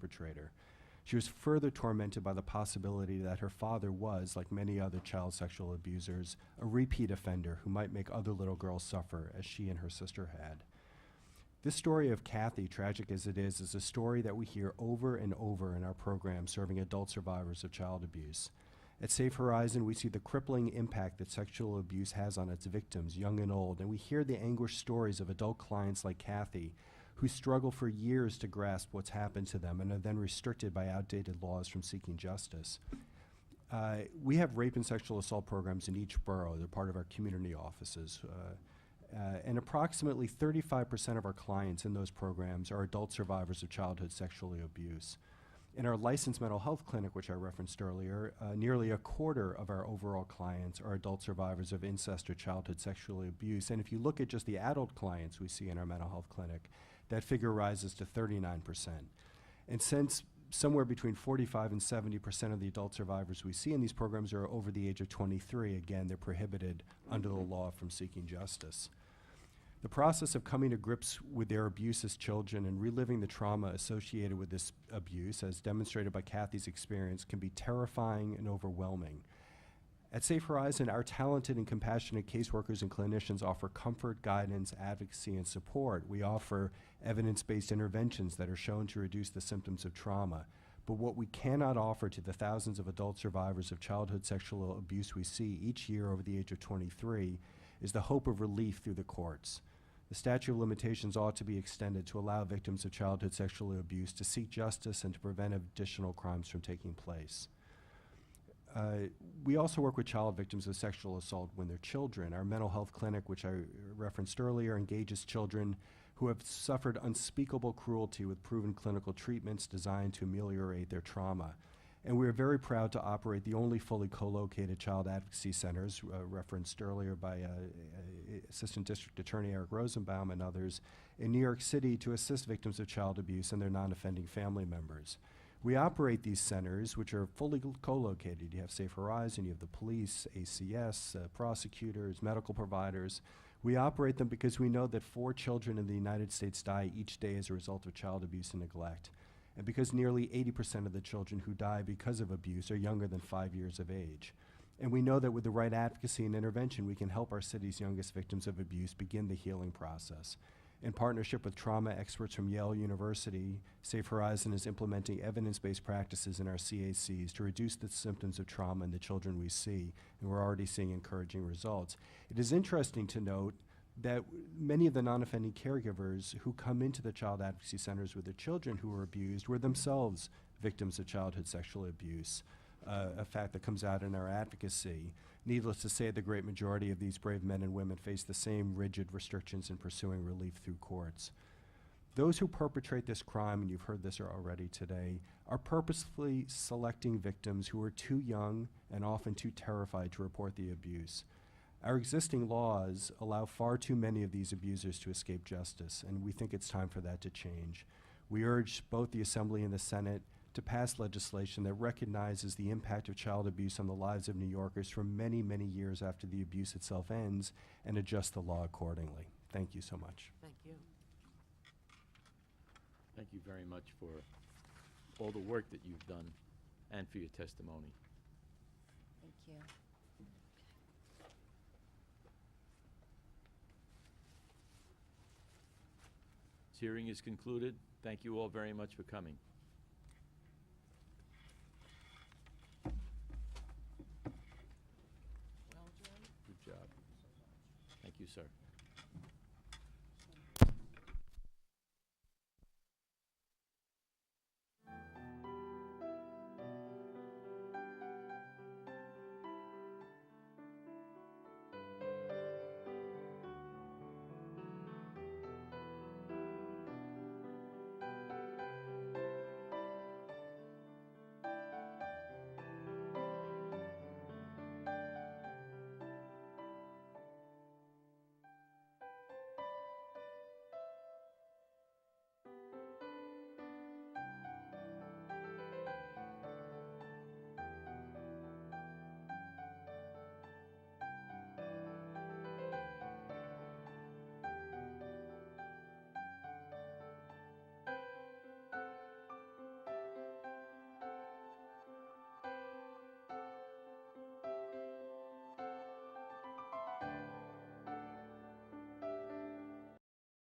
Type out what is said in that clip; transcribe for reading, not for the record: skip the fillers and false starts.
perpetrator. She was further tormented by the possibility that her father was, like many other child sexual abusers, a repeat offender who might make other little girls suffer, as she and her sister had. This story of Kathy, tragic as it is a story that we hear over and over in our program serving adult survivors of child abuse. At Safe Horizon, we see the crippling impact that sexual abuse has on its victims, young and old, and we hear the anguished stories of adult clients like Kathy, who struggle for years to grasp what's happened to them and are then restricted by outdated laws from seeking justice. We have rape and sexual assault programs in each borough. They're part of our community offices. And approximately 35% of our clients in those programs are adult survivors of childhood sexual abuse. In our licensed mental health clinic, which I referenced earlier, nearly a quarter of our overall clients are adult survivors of incest or childhood sexual abuse. And if you look at just the adult clients we see in our mental health clinic, that figure rises to 39%. And since somewhere between 45 and 70% of the adult survivors we see in these programs are over the age of 23, again, they're prohibited under the law from seeking justice. The process of coming to grips with their abuse as children and reliving the trauma associated with this abuse, as demonstrated by Kathy's experience, can be terrifying and overwhelming. At Safe Horizon, our talented and compassionate caseworkers and clinicians offer comfort, guidance, advocacy, and support. We offer evidence-based interventions that are shown to reduce the symptoms of trauma. But what we cannot offer to the thousands of adult survivors of childhood sexual abuse we see each year over the age of 23 is the hope of relief through the courts. The statute of limitations ought to be extended to allow victims of childhood sexual abuse to seek justice and to prevent additional crimes from taking place. We also work with child victims of sexual assault when they're children. Our mental health clinic, which I referenced earlier, engages children who have suffered unspeakable cruelty with proven clinical treatments designed to ameliorate their trauma. And we're very proud to operate the only fully co-located child advocacy centers, referenced earlier by Assistant District Attorney Eric Rosenbaum and others, in New York City to assist victims of child abuse and their non-offending family members. We operate these centers, which are fully co-located. You have Safe Horizon, you have the police, ACS, prosecutors, medical providers. We operate them because we know that 4 children in the United States die each day as a result of child abuse and neglect. And because nearly 80% of the children who die because of abuse are younger than 5 years of age. And we know that with the right advocacy and intervention, we can help our city's youngest victims of abuse begin the healing process. In partnership with trauma experts from Yale University, Safe Horizon is implementing evidence-based practices in our CACs to reduce the symptoms of trauma in the children we see, and we're already seeing encouraging results. It is interesting to note that many of the non-offending caregivers who come into the child advocacy centers with their children who were abused were themselves victims of childhood sexual abuse, a fact that comes out in our advocacy. Needless to say, the great majority of these brave men and women face the same rigid restrictions in pursuing relief through courts. Those who perpetrate this crime, and you've heard this already today, are purposefully selecting victims who are too young and often too terrified to report the abuse. Our existing laws allow far too many of these abusers to escape justice, and we think it's time for that to change. We urge both the Assembly and the Senate to pass legislation that recognizes the impact of child abuse on the lives of New Yorkers for many, many years after the abuse itself ends, and adjust the law accordingly. Thank you so much. Thank you. Thank you very much for all the work that you've done and for your testimony. Thank you. This hearing is concluded. Thank you all very much for coming. Well, John? Good job. Thank you, sir.